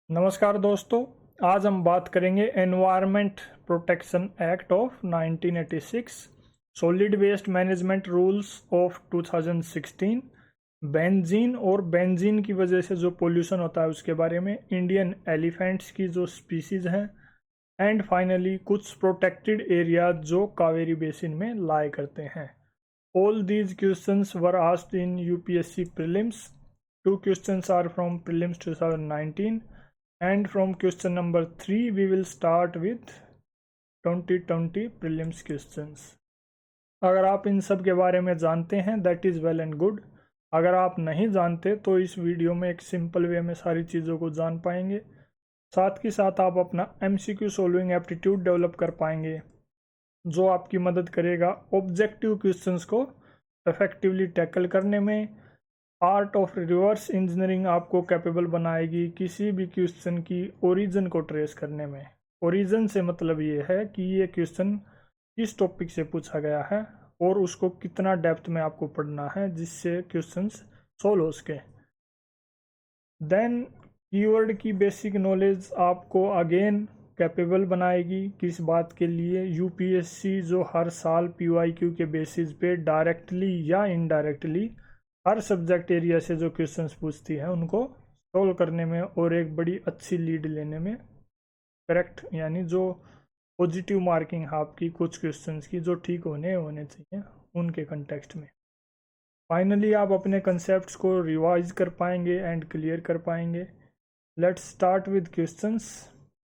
नमस्कार दोस्तों। आज हम बात करेंगे environment protection act of 1986, solid waste management rules of 2016, benzene और बेंजीन की वजह से जो पोल्यूशन होता है उसके बारे में, इंडियन एलिफेंट्स की जो स्पीसीज हैं, एंड फाइनली कुछ प्रोटेक्टेड एरिया जो कावेरी बेसिन में लाई करते हैं। All these questions were asked in UPSC prelims. 2 questions are from prelims 2019. And from question number 3 we will start with 2020 prelims questions. अगर आप इन सब के बारे में जानते हैं that is well and good. अगर आप नहीं जानते तो इस वीडियो में एक सिंपल वे में सारी चीज़ों को जान पाएंगे। साथ ही साथ आप अपना MCQ सॉल्विंग एप्टीट्यूड डेवलप कर पाएंगे जो आपकी मदद करेगा ऑब्जेक्टिव क्वेश्चंस को इफेक्टिवली टैकल करने में। आर्ट ऑफ रिवर्स इंजीनियरिंग आपको कैपेबल बनाएगी किसी भी क्वेश्चन की ओरिजिन को ट्रेस करने में। ओरिजिन से मतलब ये है कि ये क्वेश्चन किस टॉपिक से पूछा गया है और उसको कितना डेप्थ में आपको पढ़ना है जिससे क्वेश्चंस सोल्व हो सके। देन कीवर्ड की बेसिक नॉलेज आपको अगेन कैपेबल बनाएगी किस बात के लिए, यूपीएससी जो हर साल PYQ के बेसिस पे डायरेक्टली या इनडायरेक्टली हर सब्जेक्ट एरिया से जो क्वेश्चंस पूछती है उनको सोल्व करने में और एक बड़ी अच्छी लीड लेने में करेक्ट, यानी जो पॉजिटिव मार्किंग है आपकी कुछ क्वेश्चंस की जो ठीक होने चाहिए उनके कंटेक्स्ट में। फाइनली आप अपने कंसेप्ट्स को रिवाइज कर पाएंगे एंड क्लियर कर पाएंगे। Let's start with questions.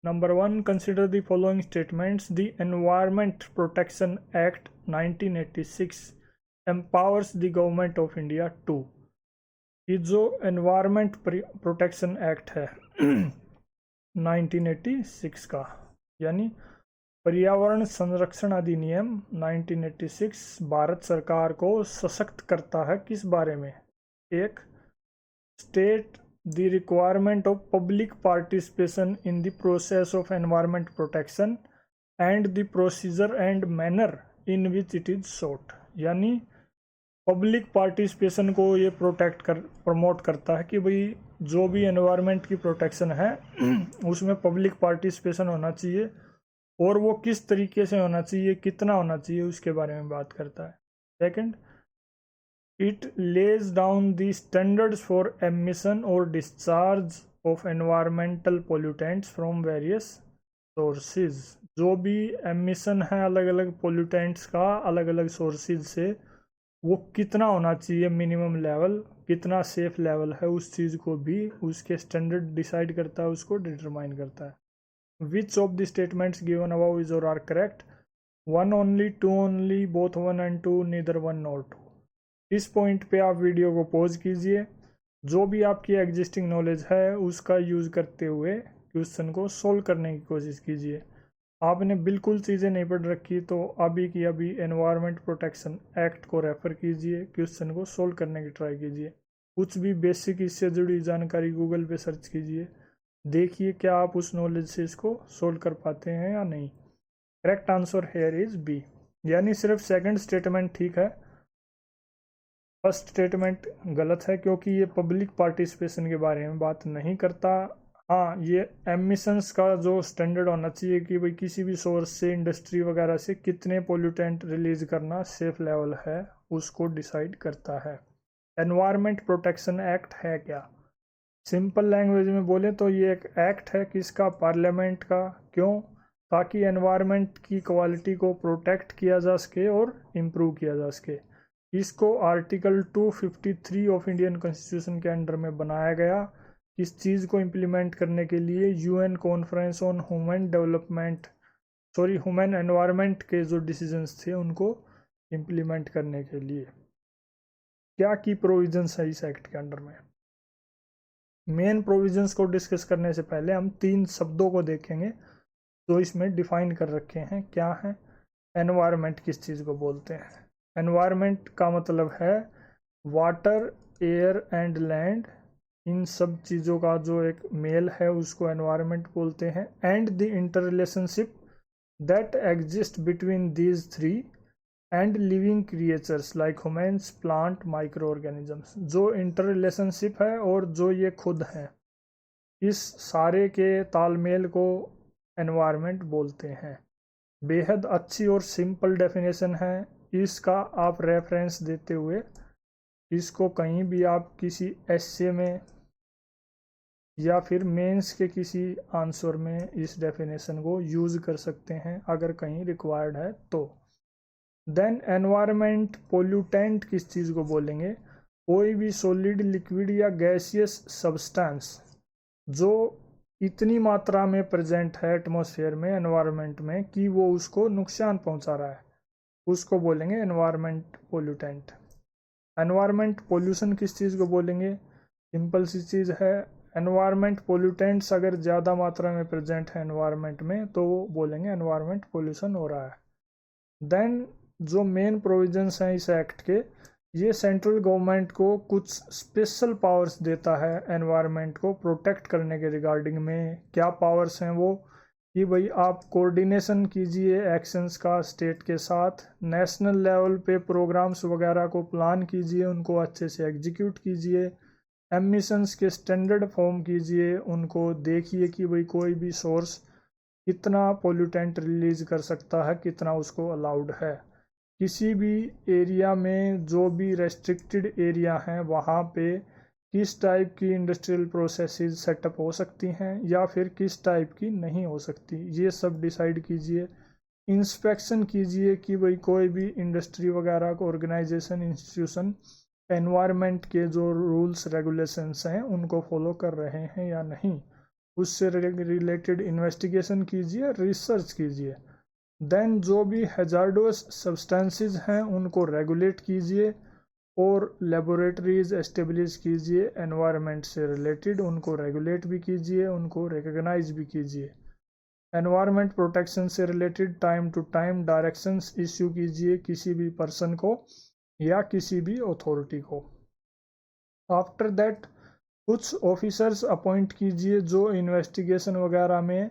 Number 1, consider the following statements. The environment protection act 1986 empowers the government of India to। ये जो एनवायरमेंट प्रोटेक्शन एक्ट है 1986 का, यानी पर्यावरण संरक्षण अधिनियम 1986 भारत सरकार को सशक्त करता है किस बारे में। एक, state the requirement of public participation in the process of environment protection and the procedure and manner in which it is sought, यानी पब्लिक पार्टिसिपेशन को ये प्रमोट करता है कि भाई जो भी एनवायरनमेंट की प्रोटेक्शन है उसमें पब्लिक पार्टिसिपेशन होना चाहिए और वो किस तरीके से होना चाहिए, कितना होना चाहिए, उसके बारे में बात करता है। Second, it lays down the standards for emission और discharge of environmental pollutants from various sources. जो भी एमिशन है अलग अलग पोल्यूटेंट्स का अलग अलग सोर्सेज से, वो कितना होना चाहिए, मिनिमम लेवल कितना सेफ लेवल है, उस चीज़ को भी उसके स्टैंडर्ड डिसाइड करता है, उसको डिटरमाइन करता है। Which of the statements given above is or are correct. 1 only, 2 only, both 1 and 2, neither 1 nor 2। इस पॉइंट पे आप वीडियो को पॉज कीजिए, जो भी आपकी एग्जिस्टिंग नॉलेज है उसका यूज़ करते हुए क्वेश्चन को सोल्व करने की कोशिश कीजिए। आपने बिल्कुल चीज़ें नहीं पढ़ रखी तो अभी की अभी एनवायरनमेंट प्रोटेक्शन एक्ट को रेफ़र कीजिए, क्वेश्चन को सोल्व करने की ट्राई कीजिए। कुछ भी बेसिक इससे जुड़ी जानकारी गूगल पे सर्च कीजिए, देखिए क्या आप उस नॉलेज से इसको सोल्व कर पाते हैं या नहीं। Correct answer here is B, यानी सिर्फ सेकंड स्टेटमेंट ठीक है, फर्स्ट स्टेटमेंट गलत है क्योंकि ये पब्लिक पार्टिसिपेशन के बारे में बात नहीं करता। हाँ, ये एमिशंस का जो स्टैंडर्ड होना चाहिए कि भाई किसी भी सोर्स से, इंडस्ट्री वगैरह से कितने पोल्यूटेंट रिलीज करना सेफ लेवल है उसको डिसाइड करता है। एनवायरनमेंट प्रोटेक्शन एक्ट है क्या? सिंपल लैंग्वेज में बोले तो ये एक एक्ट है किसका, पार्लियामेंट का। क्यों? ताकि एनवायरनमेंट की क्वालिटी को प्रोटेक्ट किया जा सके और इम्प्रूव किया जा सके। इसको आर्टिकल 253 ऑफ इंडियन कॉन्स्टिट्यूशन के अंडर में बनाया गया। इस चीज़ को इम्प्लीमेंट करने के लिए UN conference on human environment के जो डिसीजंस थे उनको इम्प्लीमेंट करने के लिए क्या की प्रोविजंस है इस एक्ट के अंडर में। मेन प्रोविजंस को डिस्कस करने से पहले हम 3 शब्दों को देखेंगे जो इसमें डिफाइन कर रखे हैं। क्या है एनवायरनमेंट, किस चीज़ को बोलते हैं? एनवायरनमेंट का मतलब है वाटर, एयर एंड लैंड, इन सब चीज़ों का जो एक मेल है उसको एनवायरनमेंट बोलते हैं। And the inter relationship that exist between these 3 and living creatures like humans, plant, micro organisms. जो इंटर रिलेशनशिप है और जो ये खुद हैं, इस सारे के तालमेल को एनवायरनमेंट बोलते हैं। बेहद अच्छी और सिंपल डेफिनेशन है। इसका आप रेफरेंस देते हुए इसको कहीं भी आप किसी एस्से में या फिर मेंस के किसी आंसर में इस डेफिनेशन को यूज़ कर सकते हैं अगर कहीं रिक्वायर्ड है तो। देन एनवायरनमेंट पोल्यूटेंट किस चीज़ को बोलेंगे? कोई भी सॉलिड, लिक्विड या गैसियस सब्सटेंस जो इतनी मात्रा में प्रेजेंट है एटमॉस्फेयर में, एनवायरनमेंट में, कि वो उसको नुकसान पहुंचा रहा है, उसको बोलेंगे एनवायरनमेंट पोल्यूटेंट। एनवायरनमेंट पोल्यूशन किस चीज़ को बोलेंगे? सिंपल सी चीज़ है, एनवायरनमेंट पोल्यूटेंट्स अगर ज़्यादा मात्रा में प्रेजेंट है एनवायरनमेंट में तो वो बोलेंगे एनवायरनमेंट पोल्यूशन हो रहा है। देन जो मेन प्रोविजंस हैं इस एक्ट के, ये सेंट्रल गवर्नमेंट को कुछ स्पेशल पावर्स देता है एनवायरनमेंट को प्रोटेक्ट करने के रिगार्डिंग में। क्या पावर्स हैं वो? कि भाई आप कोऑर्डिनेशन कीजिए एक्शंस का स्टेट के साथ, नेशनल लेवल पे प्रोग्राम्स वगैरह को प्लान कीजिए, उनको अच्छे से एग्जीक्यूट कीजिए, एमिशंस के स्टैंडर्ड फॉर्म कीजिए, उनको देखिए कि भाई कोई भी सोर्स कितना पोल्यूटेंट रिलीज कर सकता है, कितना उसको अलाउड है। किसी भी एरिया में जो भी रेस्ट्रिक्टेड एरिया हैं वहाँ पे किस टाइप की इंडस्ट्रियल प्रोसेसेस सेटअप हो सकती हैं या फिर किस टाइप की नहीं हो सकती, ये सब डिसाइड कीजिए। इंस्पेक्शन कीजिए कि भाई कोई भी इंडस्ट्री वगैरह को, ऑर्गेनाइजेशन, इंस्टीट्यूशन एनवायरनमेंट के जो रूल्स रेगुलेशंस हैं उनको फॉलो कर रहे हैं या नहीं, उससे रिलेटेड इन्वेस्टिगेशन कीजिए, रिसर्च कीजिए। देन जो भी हैजार्डस सब्सटेंसेस हैं उनको रेगुलेट कीजिए और लेबोरेटरीज एस्टेब्लिश कीजिए एनवायरनमेंट से रिलेटेड, उनको रेगुलेट भी कीजिए, उनको रिकग्नाइज भी कीजिए। एनवायरनमेंट प्रोटेक्शन से related time to time directions issue कीजिए किसी भी पर्सन को या किसी भी अथॉरिटी को। आफ्टर दैट कुछ ऑफिसर्स अपॉइंट कीजिए जो इन्वेस्टिगेशन वगैरह में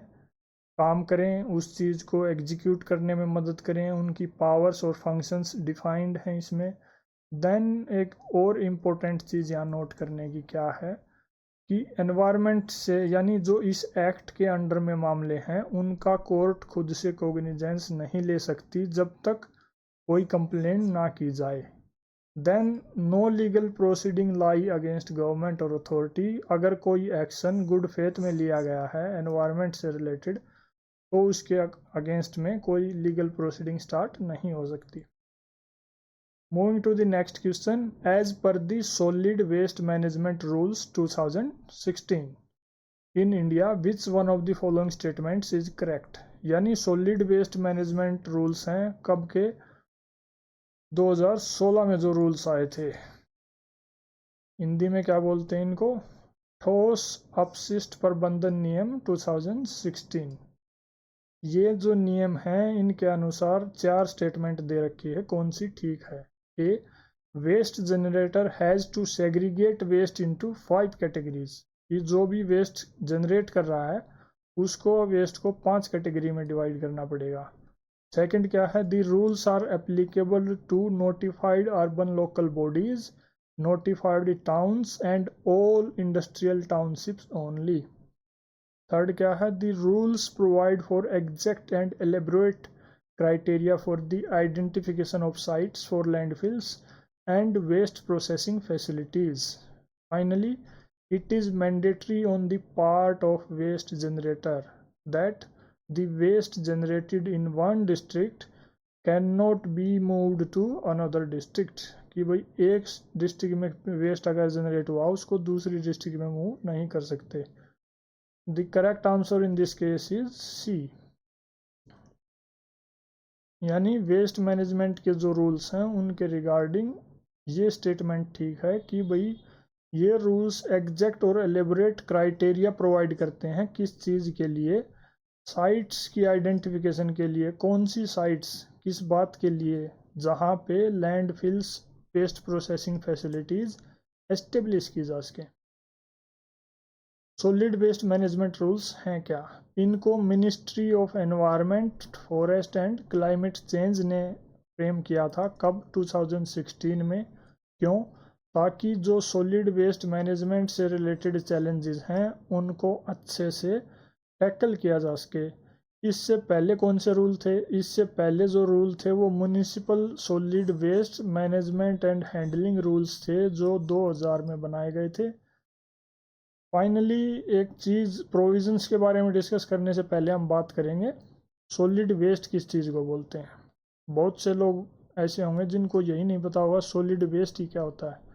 काम करें, उस चीज़ को एग्जीक्यूट करने में मदद करें, उनकी पावर्स और फंक्शंस डिफाइंड हैं इसमें। देन एक और इम्पोर्टेंट चीज़ यहाँ नोट करने की क्या है कि एनवायरनमेंट से, यानी जो इस एक्ट के अंडर में मामले हैं उनका कोर्ट खुद से कोग्निजेंस नहीं ले सकती जब तक कोई कंप्लेंट ना की जाए। देन नो लीगल प्रोसीडिंग लाई अगेंस्ट गवर्नमेंट और अथॉरिटी। अगर कोई एक्शन गुड फेथ में लिया गया है एनवायरनमेंट से रिलेटेड तो उसके अगेंस्ट में कोई लीगल प्रोसीडिंग स्टार्ट नहीं हो सकती। Moving to the next question, as per the solid waste management rules 2016 in India which one of the following statements is correct. यानी सॉलिड वेस्ट मैनेजमेंट रूल्स हैं कब के? 2016 में जो रूल्स आए थे। हिंदी में क्या बोलते हैं इनको? ठोस अपशिष्ट प्रबंधन नियम 2016। ये जो नियम हैं इनके अनुसार 4 स्टेटमेंट दे रखी है, कौन सी ठीक है? A, waste generator has to segregate waste into 5 categories. ये जो भी वेस्ट जनरेट कर रहा है उसको वेस्ट को 5 कैटेगरी में डिवाइड करना पड़ेगा। सेकंड क्या है? The rules are applicable to notified urban local bodies, notified towns and all industrial townships only. Third क्या है? The rules provide for exact and elaborate criteria for the identification of sites for landfills and waste processing facilities. Finally, it is mandatory on the part of waste generator that the waste generated in one district cannot be moved to another district. कि भाई एक district में waste अगर generate हुआ उसको दूसरी district में move नहीं कर सकते। The correct answer in this case is C. यानी वेस्ट मैनेजमेंट के जो रूल्स हैं उनके रिगार्डिंग ये स्टेटमेंट ठीक है कि भाई ये रूल्स एग्जैक्ट और एलेबोरेट क्राइटेरिया प्रोवाइड करते हैं किस चीज़ के लिए? साइट्स की आइडेंटिफिकेशन के लिए। कौन सी साइट्स, किस बात के लिए? जहाँ पे landfills, waste processing facilities establish की जा सकें। सॉलिड वेस्ट मैनेजमेंट रूल्स हैं क्या? इनको ministry of environment, forest and climate change ने फ्रेम किया था। कब? 2016 में। क्यों? ताकि जो सॉलिड वेस्ट मैनेजमेंट से रिलेटेड चैलेंजेस हैं उनको अच्छे से टैकल किया जा सके। इससे पहले कौन से रूल थे? इससे पहले जो रूल थे वो municipal solid waste management and handling rules थे जो 2000 में बनाए गए थे। फाइनली एक चीज़ प्रोविजंस के बारे में डिस्कस करने से पहले हम बात करेंगे सॉलिड वेस्ट किस चीज़ को बोलते हैं। बहुत से लोग ऐसे होंगे जिनको यही नहीं पता होगा सॉलिड वेस्ट ही क्या होता है।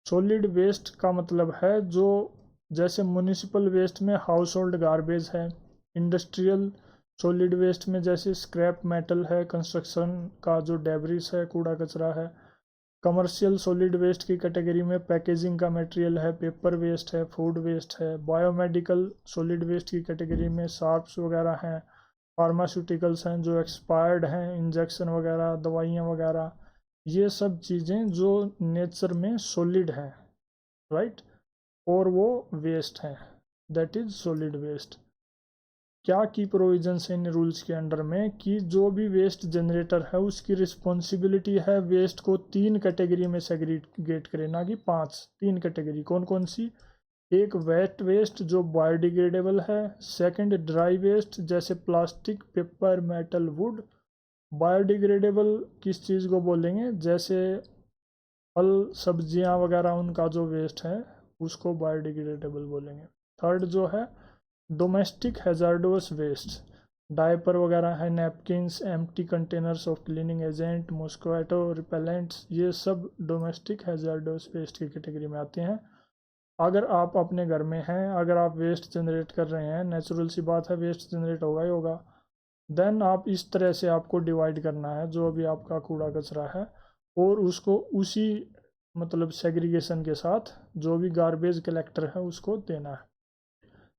सॉलिड वेस्ट का मतलब है जो जैसे म्युनिसिपल वेस्ट में हाउस होल्ड गार्बेज है, इंडस्ट्रियल सॉलिड वेस्ट में जैसे स्क्रैप मेटल है, कंस्ट्रक्शन का जो डेब्रिस है, कूड़ा कचरा है, कमर्शियल सॉलिड वेस्ट की कैटेगरी में पैकेजिंग का मटेरियल है, पेपर वेस्ट है, फूड वेस्ट है, बायोमेडिकल सॉलिड वेस्ट की कैटेगरी में शार्प्स वगैरह हैं, फार्मास्यूटिकल्स हैं जो एक्सपायर्ड हैं, इंजेक्शन वगैरह, दवाइयाँ वगैरह, ये सब चीज़ें जो नेचर में सॉलिड हैं, राइट, और वो वेस्ट हैं, दैट इज़ सॉलिड वेस्ट। क्या की प्रोविजंस है इन रूल्स के अंडर में कि जो भी वेस्ट जनरेटर है उसकी रिस्पॉन्सिबिलिटी है वेस्ट को 3 कैटेगरी में सेग्रीगेट करे, ना कि 5, 3 कैटेगरी। कौन कौन सी? एक वेट वेस्ट जो बायोडिग्रेडेबल है, सेकंड ड्राई वेस्ट जैसे plastic, paper, metal, would. Biodegradable किस चीज़ को बोलेंगे? जैसे फल सब्जियां वगैरह उनका जो वेस्ट है उसको बायोडिग्रेडेबल बोलेंगे। थर्ड जो है डोमेस्टिक हैजार्डस वेस्ट, डायपर वगैरह है, napkins, empty containers of cleaning agent, mosquito repellents, ये सब डोमेस्टिक हैजार्डस वेस्ट की कैटेगरी में आते हैं। अगर आप अपने घर में हैं, अगर आप वेस्ट जनरेट कर रहे हैं, नेचुरल सी बात है वेस्ट जनरेट होगा ही होगा, देन आप इस तरह से आपको डिवाइड करना है जो भी आपका कूड़ा कचरा है और उसको उसी मतलब सेग्रीगेशन के साथ जो भी गार्बेज कलेक्टर है उसको देना है।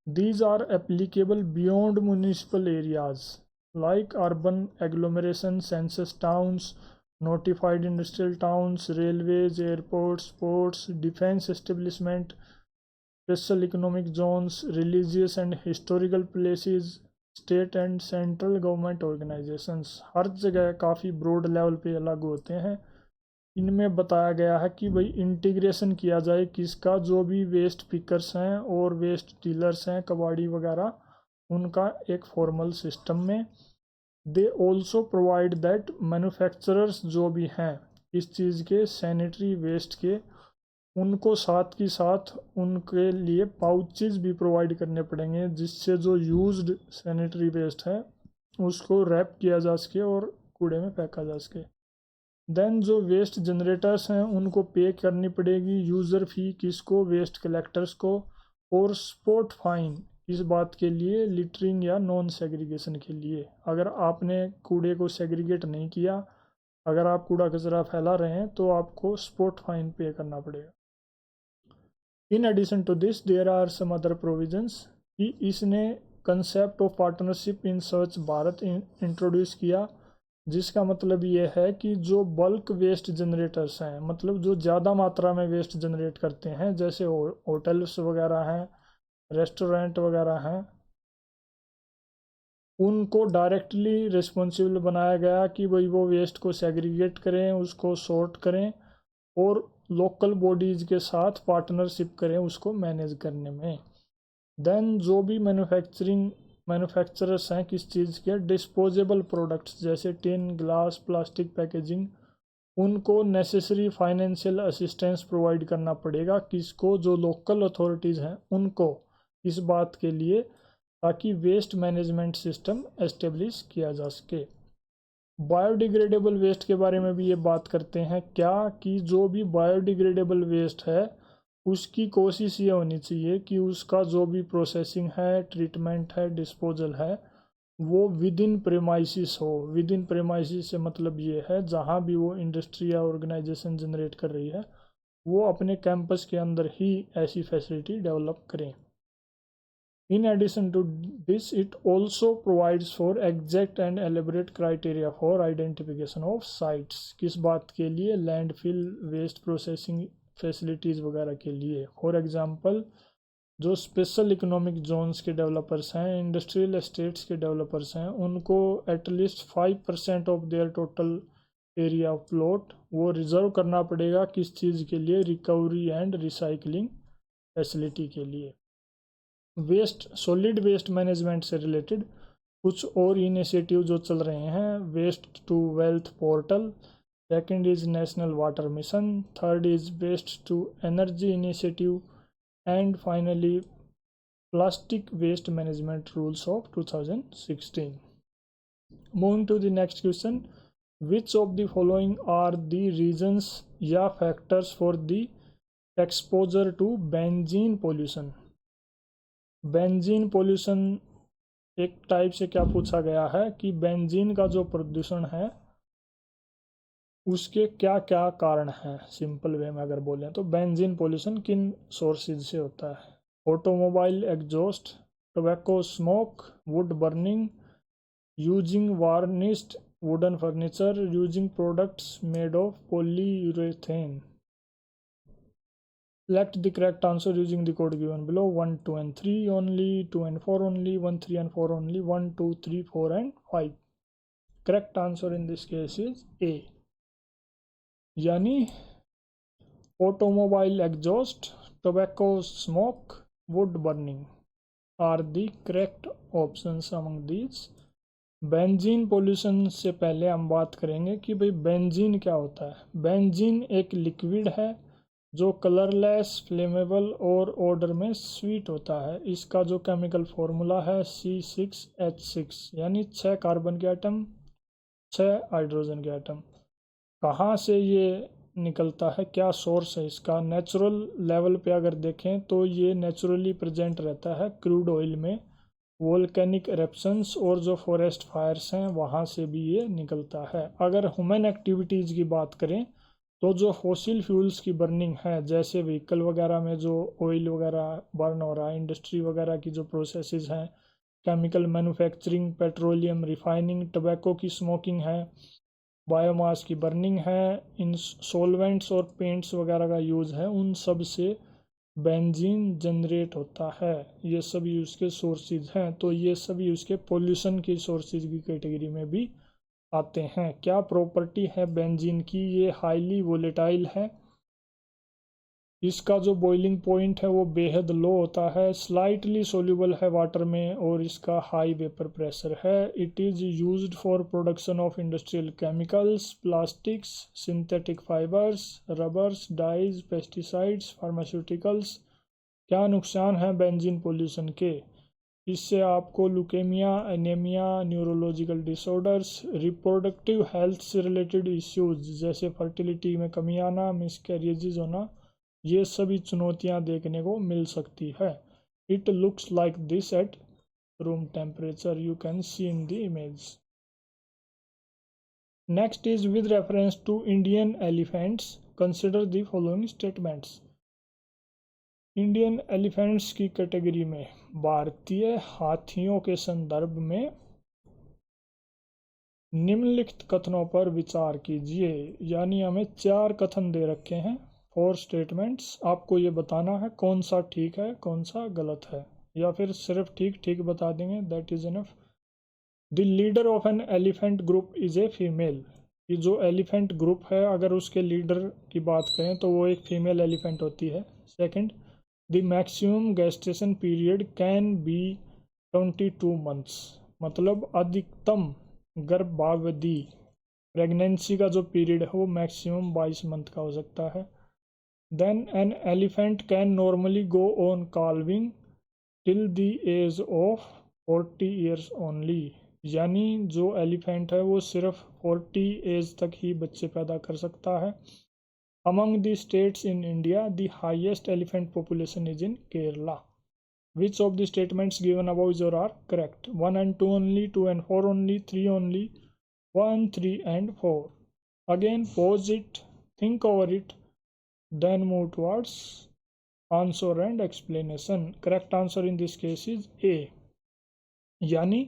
These are applicable beyond municipal areas like urban agglomeration, census towns, notified industrial towns, railways, airports, ports, defense establishment, special economic zones, religious and historical places, state and central government organisations. हर जगह काफ़ी broad level पे लागू होते हैं। इनमें बताया गया है कि भाई इंटीग्रेशन किया जाए किसका, जो भी वेस्ट पिकर्स हैं और वेस्ट डीलर्स हैं, कबाड़ी वगैरह, उनका एक फॉर्मल सिस्टम में। They also provide that manufacturers जो भी हैं इस चीज़ के सैनिटरी वेस्ट के, उनको साथ की साथ उनके लिए पाउचेज भी प्रोवाइड करने पड़ेंगे जिससे जो यूज्ड सैनिटरी वेस्ट है उसको रैप किया जा सके और कूड़े में फेंका जा सके। देन जो वेस्ट जनरेटर्स हैं उनको पे करनी पड़ेगी यूज़र फ़ी, किसको? वेस्ट कलेक्टर्स को। और स्पॉट फाइन इस बात के लिए, लिटरिंग या नॉन सेग्रीगेशन के लिए, अगर आपने कूड़े को सेग्रीगेट नहीं किया, अगर आप कूड़ा कचरा फैला रहे हैं तो आपको स्पॉट फाइन पे करना पड़ेगा। In addition to this there are some other provisions कि इसने कंसेप्ट ऑफ पार्टनरशिप इन स्वच्छ भारत इंट्रोड्यूस किया, जिसका मतलब ये है कि जो बल्क वेस्ट जनरेटर्स हैं, मतलब जो ज़्यादा मात्रा में वेस्ट जनरेट करते हैं, जैसे होटल्स वगैरह हैं, रेस्टोरेंट वगैरह हैं, उनको डायरेक्टली रिस्पॉन्सिबल बनाया गया कि भाई वो वेस्ट को सेग्रीगेट करें, उसको सॉर्ट करें और लोकल बॉडीज़ के साथ पार्टनरशिप करें उसको मैनेज करने में। देन जो भी मैन्युफैक्चरर्स हैं किस चीज़ के, डिस्पोजेबल प्रोडक्ट्स जैसे टिन, ग्लास, प्लास्टिक पैकेजिंग, उनको नेसेसरी फाइनेंशियल असिस्टेंस प्रोवाइड करना पड़ेगा, किसको? जो लोकल अथॉरिटीज़ हैं उनको, इस बात के लिए ताकि वेस्ट मैनेजमेंट सिस्टम एस्टेब्लिश किया जा सके। बायोडिग्रेडेबल वेस्ट के बारे में भी ये बात करते हैं क्या कि जो भी बायोडिग्रेडेबल वेस्ट है उसकी कोशिश ये होनी चाहिए कि उसका जो भी प्रोसेसिंग है, ट्रीटमेंट है, डिस्पोजल है, वो विद इन प्रेमाइसिस हो। विद इन प्रेमाइसिस से मतलब ये है जहाँ भी वो इंडस्ट्री या ऑर्गेनाइजेशन जनरेट कर रही है वो अपने कैंपस के अंदर ही ऐसी फैसिलिटी डेवलप करें। In addition to this, it also provides for exact and elaborate criteria for identification of sites. किस बात के लिए? लैंडफिल, वेस्ट प्रोसेसिंग फैसिलिटीज़ वगैरह के लिए। फॉर एग्जांपल जो स्पेशल इकोनॉमिक जोन्स के डेवलपर्स हैं, इंडस्ट्रियल एस्टेट्स के डेवलपर्स हैं, उनको at least 5% of their total area of plot वो रिजर्व करना पड़ेगा किस चीज़ के लिए, रिकवरी एंड रिसाइकलिंग फैसिलिटी के लिए। वेस्ट, सॉलिड वेस्ट मैनेजमेंट से रिलेटेड कुछ और इनिशिएटिव जो चल रहे हैं, waste to wealth portal, second is national water mission, third is waste to energy initiative, and finally plastic waste management rules of 2016। Moving to the next question, which of the following are the reasons या factors for the exposure to benzene pollution. Benzene pollution एक type से क्या पूछा गया है कि benzene का जो प्रदूषण है उसके क्या क्या कारण हैं। सिंपल वे में अगर बोलें तो बेंजीन पोल्यूशन किन सोर्सेज से होता है, automobile exhaust, tobacco smoke, wood burning, using varnished wooden furniture, using products made of polyurethane. Select the correct answer using the code given below. 1, 2 and 3 only, 2 and 4 only, 1, 3 and 4 only, 1, 2, 3, 4 and 5. Correct answer in this case is A. यानी automobile exhaust, tobacco smoke, wood burning are the correct options among these. Benzene pollution से पहले हम बात करेंगे कि भाई benzene क्या होता है। बेंजीन एक लिक्विड है जो कलरलेस, फ्लेमेबल और ऑर्डर में स्वीट होता है। इसका जो केमिकल फॉर्मूला है C6H6, यानी 6 कार्बन के एटम, 6 हाइड्रोजन के एटम। कहाँ से ये निकलता है, क्या सोर्स है इसका? नेचुरल लेवल पे अगर देखें तो ये नेचुरली प्रेजेंट रहता है क्रूड ऑयल में, वोल्केनिक एरप्शंस और जो फॉरेस्ट फायर्स हैं वहाँ से भी ये निकलता है। अगर ह्यूमन एक्टिविटीज़ की बात करें तो जो फॉसिल फ्यूल्स की बर्निंग है, जैसे व्हीकल वगैरह में जो ऑयल वगैरह बर्न हो रहा है, इंडस्ट्री वगैरह की जो प्रोसेसेस हैं, chemical manufacturing, petroleum refining, tobacco की स्मोकिंग है, बायोमास की बर्निंग है, इन सॉल्वेंट्स और पेंट्स वगैरह का यूज़ है, उन सब से बेंजीन जनरेट होता है। ये सभी उसके सोर्सेज हैं, तो ये सभी उसके पोल्यूशन की सोर्सेज की कैटेगरी में भी आते हैं। क्या प्रॉपर्टी है बेंजीन की? ये हाईली वोलेटाइल है, इसका जो बॉइलिंग पॉइंट है वो बेहद लो होता है, स्लाइटली सोल्यूबल है वाटर में और इसका हाई वेपर प्रेशर है। It is used for production of industrial chemicals, plastics, synthetic fibres, rubbers, dyes, pesticides, pharmaceuticals. क्या नुकसान है बेंजीन पोल्यूशन के? इससे आपको leukaemia, anaemia, neurological disorders, reproductive health से रिलेटेड इश्यूज जैसे फर्टिलिटी में कमी आना, मिसकैरेजेस होना, ये सभी चुनौतियां देखने को मिल सकती है। It looks like this at room temperature, you can see in the image. Next is with reference to Indian elephants consider the following statements. Indian elephants की कैटेगरी में भारतीय हाथियों के संदर्भ में निम्नलिखित कथनों पर विचार कीजिए। यानी हमें 4 कथन दे रखे हैं, 4 स्टेटमेंट्स। आपको ये बताना है कौन सा ठीक है कौन सा गलत है, या फिर सिर्फ ठीक ठीक बता देंगे, that is enough. The leader of an elephant group is a female. ये जो एलिफेंट ग्रुप है अगर उसके लीडर की बात करें तो वो एक फीमेल एलिफेंट होती है। Second, the maximum gestation period can be 22 months, मतलब अधिकतम गर्भावधि, प्रेगनेंसी का जो पीरियड है वो मैक्सिमम 22 मंथ का हो सकता है। Then an elephant can normally go on calving till the age of 40 years only. यानी जो एलिफेंट है वो सिर्फ 40 एज तक ही बच्चे पैदा कर सकता है। Among the states in India, the highest elephant population is in Kerala. Which of the statements given above is or are correct? 1 and 2 only, 2 and 4 only, 3 only, 1, 3 and 4. Again, pause it, think over it, then move towards answer and explanation. Correct answer in this case is A. यानी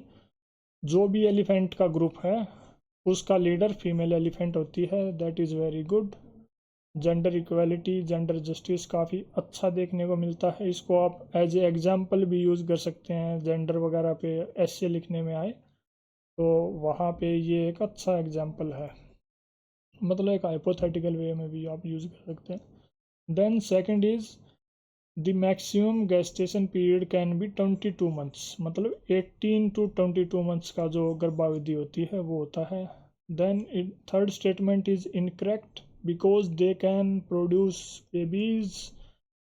जो भी elephant का group है उसका leader female elephant होती है। That is very good. Gender equality, gender justice काफ़ी अच्छा देखने को मिलता है। इसको आप एज ए एग्जाम्पल भी यूज़ कर सकते हैं, जेंडर वगैरह पे ऐसे लिखने में आए तो वहाँ पे ये एक अच्छा एग्जाम्पल है। मतलब एक हाइपोथेटिकल वे में भी आप यूज़ कर सकते हैं। Then second is the maximum gestation period can be 22 months, मतलब 18 to 22 मंथ्स का जो गर्भावधि होती है वो होता है। Then third statement is incorrect because they can produce babies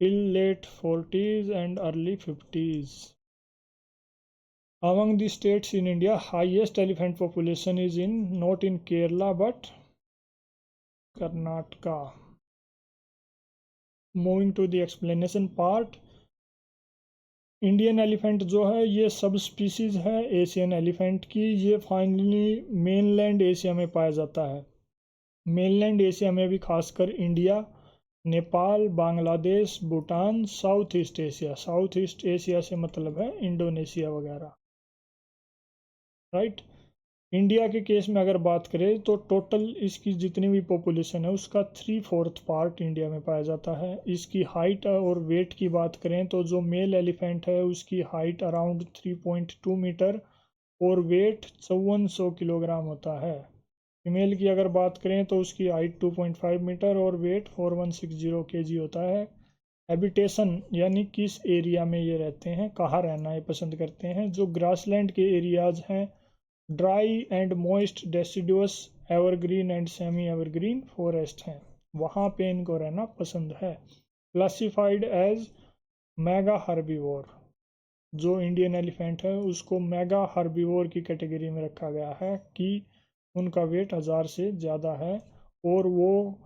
till late 40s and early 50s. Among the states in India, highest elephant population is in not in Kerala but Karnataka. Moving to the explanation part, Indian elephant जो है ये sub species है Asian elephant की। ये finally mainland Asia में पाया जाता है। मेनलैंड एशिया में भी खासकर India, Nepal, Bangladesh, Bhutan, south east Asia. South east Asia से मतलब है इंडोनेशिया वगैरह, राइट। इंडिया के केस में अगर बात करें तो टोटल इसकी जितनी भी पॉपुलेशन है उसका 3/4 पार्ट इंडिया में पाया जाता है। इसकी हाइट और वेट की बात करें तो जो मेल एलिफेंट है उसकी हाइट अराउंड 3.2 मीटर और वेट 5400 किलोग्राम होता है। फीमेल की अगर बात करें तो उसकी हाइट 2.5 मीटर और वेट 4160 kg होता है। हैबिटेशन यानी किस एरिया में ये रहते हैं, कहाँ रहना ये पसंद करते हैं, जो ग्रासलैंड के एरियाज हैं, dry and moist deciduous evergreen and semi evergreen forest हैं, वहाँ पे इनको रहना पसंद है। क्लासिफाइड एज मेगा हर्बीवोर, जो इंडियन एलिफेंट है उसको मेगा हर्बीवोर की कैटेगरी में रखा गया है कि उनका वेट 1000 से ज़्यादा है और वो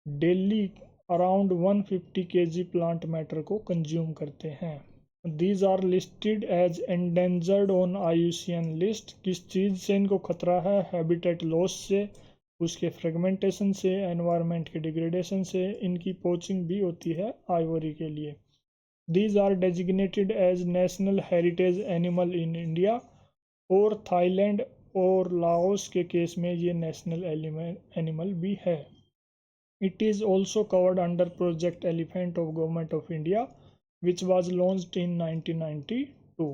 daily around 150 kg plant matter को कंज्यूम करते हैं। These are listed as endangered on IUCN list. किस चीज़ से इनको खतरा है, हैबिटेट लॉस से, उसके फ्रेगमेंटेशन से, एनवायरनमेंट के डिग्रेडेशन से। इनकी पोचिंग भी होती है आइवरी के लिए। These are designated as national heritage animal in India और थाईलैंड और लाओस के केस में ये नेशनल एनिमल भी है। It is also covered under Project Elephant of Government of India, which was launched in 1992.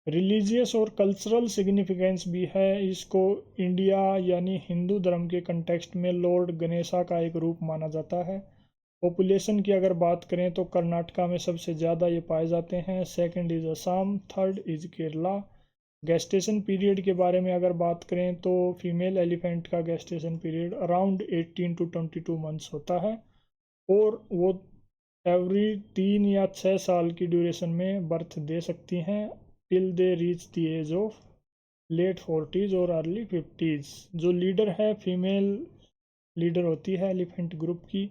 Religious और कल्चरल सिग्निफिकेंस भी है इसको। इंडिया यानी हिंदू धर्म के कंटेक्स्ट में लॉर्ड गणेशा का एक रूप माना जाता है। पॉपुलेशन की अगर बात करें तो कर्नाटका में सबसे ज़्यादा ये पाए जाते हैं। Second is Assam, third is Kerala. Gestation period के बारे में अगर बात करें तो फीमेल एलिफेंट का gestation period around 18 to 22 months होता है और वो एवरी 3 या 6 साल की ड्यूरेशन में बर्थ दे सकती हैं till they reach the age of late 40s और अर्ली 50s। जो लीडर है फीमेल लीडर होती है एलिफेंट ग्रुप की।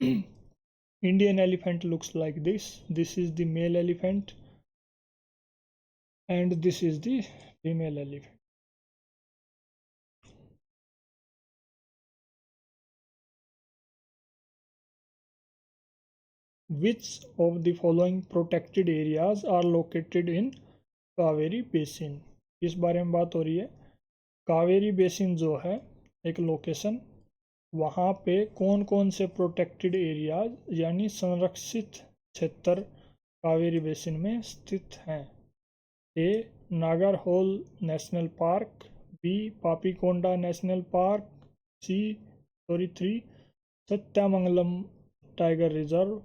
Indian elephant looks like this is the mail elephant and this is the female elephant. Which of the following protected areas are located in Kaveri basin? इस बारे में बात हो रही है। कावेरी बेसिन जो है एक लोकेशन, वहाँ पे कौन कौन से प्रोटेक्टेड एरियाज यानी संरक्षित क्षेत्र कावेरी बेसिन में स्थित हैं। A Nagarhole national park, B Papikonda national park, three Sathyamangalam tiger reserve,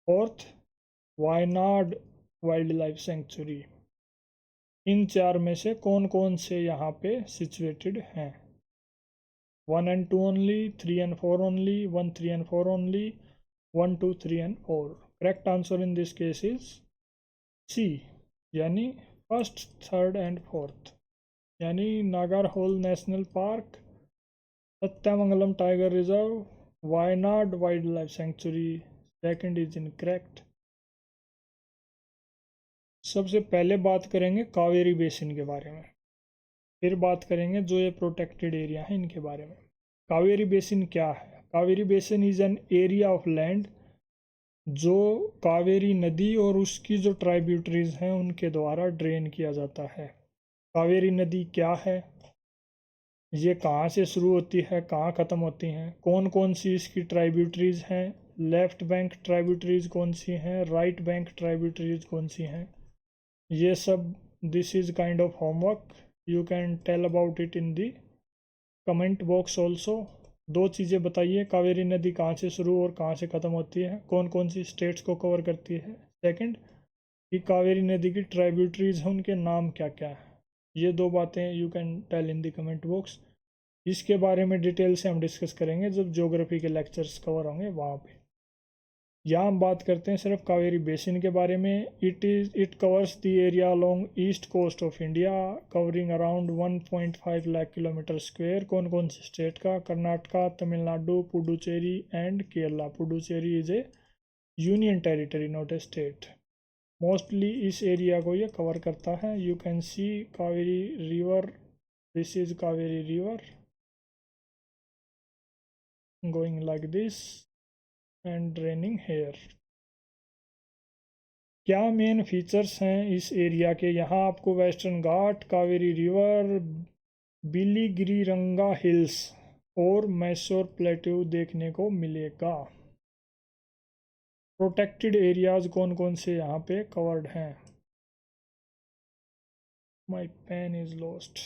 fourth Wayanad wild life sanctuary. इन चार में से कौन कौन से यहाँ पे सिचुएटेड हैं? 1 and 2 only, 3 and 4 only, 1, 3 and 4 only, 1, 2, 3 and 4। Correct answer in this case is C, यानी फर्स्ट, थर्ड एंड फोर्थ, यानी Nagarhole national park, Sathyamangalam tiger reserve, Wayanad wild life sanctuary. Second is incorrect. सबसे पहले बात करेंगे कावेरी बेसिन के बारे में, फिर बात करेंगे जो ये प्रोटेक्टेड एरिया है इनके बारे में। कावेरी बेसिन क्या है? Kaveri basin is an area of land जो कावेरी नदी और उसकी जो ट्राइब्यूटरीज हैं उनके द्वारा ड्रेन किया जाता है। कावेरी नदी क्या है, ये कहाँ से शुरू होती है, कहाँ ख़त्म होती हैं, कौन कौन सी इसकी ट्राइब्यूटरीज हैं, लेफ़्ट बैंक ट्राइब्यूटरीज कौन सी हैं, राइट बैंक ट्राइब्यूटरीज कौन सी हैं, ये सब this is kind of homework, you can tell about it in the comment box also. दो चीज़ें बताइए, कावेरी नदी कहाँ से शुरू और कहाँ से ख़त्म होती है, कौन कौन सी स्टेट्स को कवर करती है। सेकंड, कि कावेरी नदी की ट्राइब्यूटरीज हैं, उनके नाम क्या क्या है। ये दो बातें you can tell in the comment box. इसके बारे में डिटेल से हम डिस्कस करेंगे जब ज्योग्राफी के लेक्चर्स कवर होंगे वहाँ पे। यहाँ हम बात करते हैं सिर्फ कावेरी बेसिन के बारे में। It covers the area along east coast of India covering around 1.5 lakh kilometre square. कौन कौन से स्टेट का? Karnataka, Tamil Nadu, Puducherry and Kerala. Puducherry is a union territory, not a state. Mostly इस एरिया को ये कवर करता है। You can see Kaveri river, this is Kaveri river going like this and draining here. क्या मेन फीचर्स हैं इस एरिया के? यहाँ आपको वेस्टर्न घाट, कावेरी रिवर, बिलीगिरीरंगा हिल्स और मैसूर प्लेट्यू देखने को मिलेगा। प्रोटेक्टेड एरियाज कौन कौन से यहाँ पे कवर्ड हैं? My pen is lost.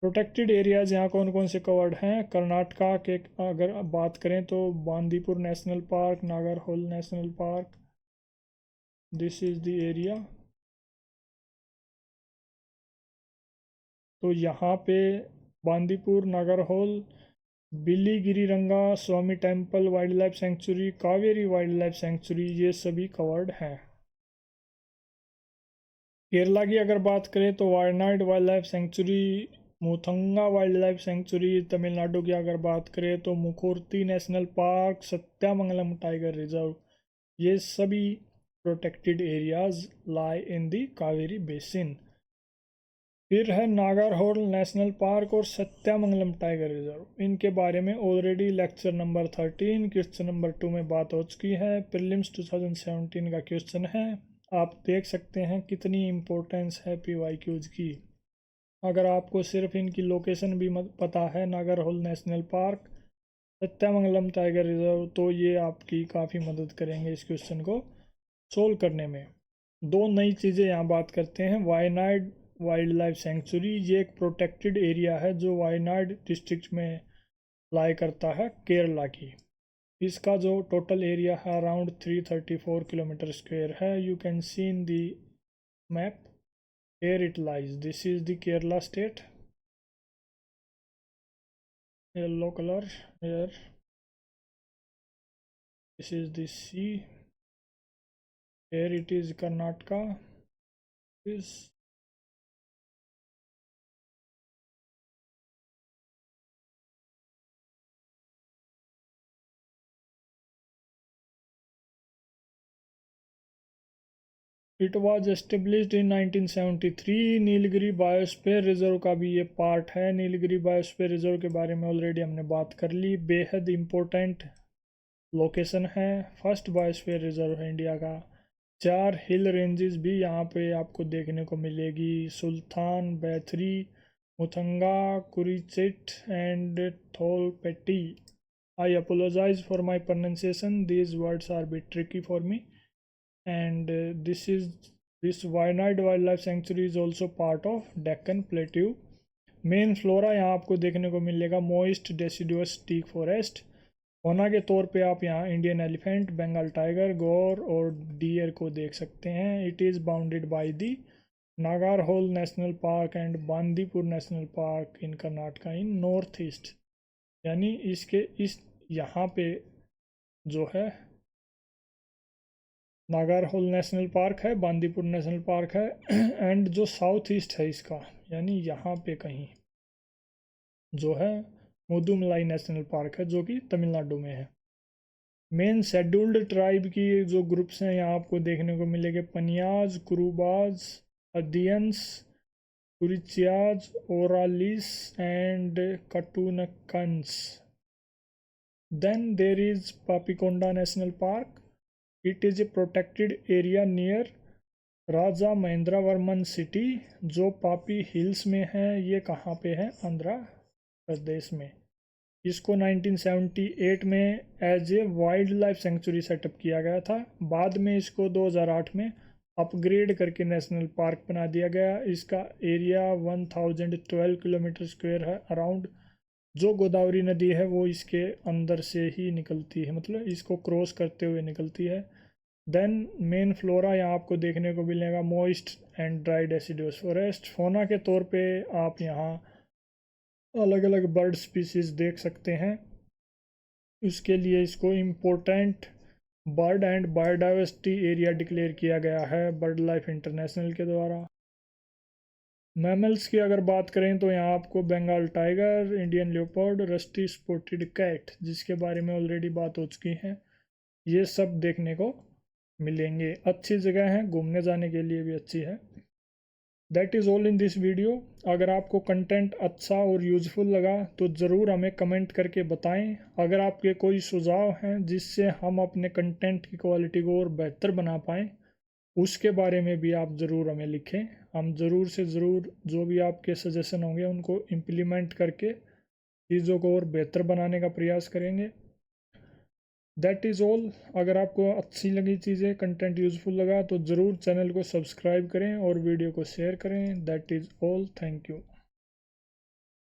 Protected areas यहाँ कौन कौन से कवर्ड हैं? कर्नाटका के अगर बात करें तो Bandipur national park, Nagarhole national park, this is the area. तो यहाँ पे Bandipur, Nagarhole, Biligiriranga, Swamy temple wild life sanctuary, Kaveri wild life sanctuary, ये सभी कवर्ड हैं। केरला की अगर बात करें तो Wayanad wild life sanctuary, Muthanga wild life sanctuary. Tamil Nadu की अगर बात करें तो Mukurthi national park, Sathyamangalam tiger reserve, ये सभी protected areas lie in the Kaveri basin. फिर है नागरहोल नेशनल पार्क और सत्यामंगलम टाइगर रिजर्व। इनके बारे में already lecture number 13 question number 2 में बात हो चुकी है। प्रीलिम्स 2017 का क्वेश्चन है। आप देख सकते हैं कितनी इम्पोर्टेंस है PYQs की। अगर आपको सिर्फ इनकी लोकेशन भी पता है, Nagarhole national park, Sathyamangalam tiger reserve, तो ये आपकी काफ़ी मदद करेंगे इस क्वेश्चन को सोल्व करने में। दो नई चीज़ें यहाँ बात करते हैं। वायनाड वाइल्ड लाइफ सेंचुरी, ये एक प्रोटेक्टेड एरिया है जो वायनाड डिस्ट्रिक्ट में लाई करता है, केरला की। इसका जो टोटल एरिया है अराउंड 334 किलोमीटर स्क्वायर है। You can see in the map where it lies. This is the Kerala state, yellow colour here, this is the sea, here it is Karnataka, this it was established in 1973। Nilgiri biosphere reserve का भी ये part है। Nilgiri biosphere reserve के बारे में already हमने बात कर ली। बेहद इम्पोर्टेंट लोकेशन है, फर्स्ट बायोस्फीयर रिजर्व है इंडिया का। 4 हिल रेंजेस भी यहाँ पे आपको देखने को मिलेगी, Sultan Bathery, Muthanga, Kurichiat and Tholpetty. I apologise for my pronunciation, these words are bit tricky for me. And this Wayanad Wildlife Sanctuary is also part of Deccan Plateau। Main flora यहाँ आपको देखने को मिलेगा मोइस्ट डेसिडुअस टीक फॉरेस्ट। होना के तौर पे आप यहाँ इंडियन एलिफेंट, बंगाल टाइगर, गौर और डियर को देख सकते हैं। It is bounded by the Nagarhole national park and Bandipur national park in Karnataka in north east. यानी इसके इस यहाँ पे जो है नागरहोल नेशनल पार्क है, बांदीपुर नेशनल पार्क है एंड जो साउथ ईस्ट है इसका, यानी यहाँ पे कहीं जो है मुदुमलाई नेशनल पार्क है जो कि तमिलनाडु में है। मेन शेड्यूल्ड ट्राइब की जो ग्रुप्स हैं यहाँ आपको देखने को मिलेंगे, Paniyas, Kurubas, Adiyans, Kurichiyas, Oralis and Kattunaikans. Then there is Papikonda national park. It is a protected area near Raja Mahendra Varman city, जो पापी हिल्स में है। ये कहाँ पे है? आंध्र प्रदेश में। इसको 1978 में as a wild life sanctuary setup किया गया था। बाद में इसको 2008 में अपग्रेड करके नेशनल पार्क बना दिया गया। इसका एरिया 1012 किलोमीटर स्क्वायर है अराउंड। जो गोदावरी नदी है वो इसके अंदर से ही निकलती है, मतलब इसको क्रॉस करते हुए निकलती है। देन मेन फ्लोरा यहाँ आपको देखने को मिलेगा moist and dry deciduous forest. फोना के तौर पे आप यहाँ अलग अलग बर्ड स्पीसीज देख सकते हैं। इसके लिए इसको important bird and biodiversity area declare किया गया है बर्ड लाइफ इंटरनेशनल के द्वारा। मैमल्स की अगर बात करें तो यहाँ आपको Bengal tiger, Indian leopard, rusty spotted cat, जिसके बारे में ऑलरेडी बात हो चुकी है, ये सब देखने को मिलेंगे। अच्छी जगह है, घूमने जाने के लिए भी अच्छी है। That is all in this video. अगर आपको कंटेंट अच्छा और यूज़फुल लगा तो ज़रूर हमें कमेंट करके बताएं। अगर आपके कोई सुझाव हैं जिससे हम अपने कंटेंट की क्वालिटी को और बेहतर बना पाएँ, उसके बारे में भी आप ज़रूर हमें लिखें। हम ज़रूर से ज़रूर जो भी आपके सजेशन होंगे उनको इम्प्लीमेंट करके चीज़ों को और बेहतर बनाने का प्रयास करेंगे। That is all. अगर आपको अच्छी लगी चीज़ें, कंटेंट यूज़फुल लगा तो ज़रूर चैनल को सब्सक्राइब करें और वीडियो को शेयर करें। That is all. Thank you.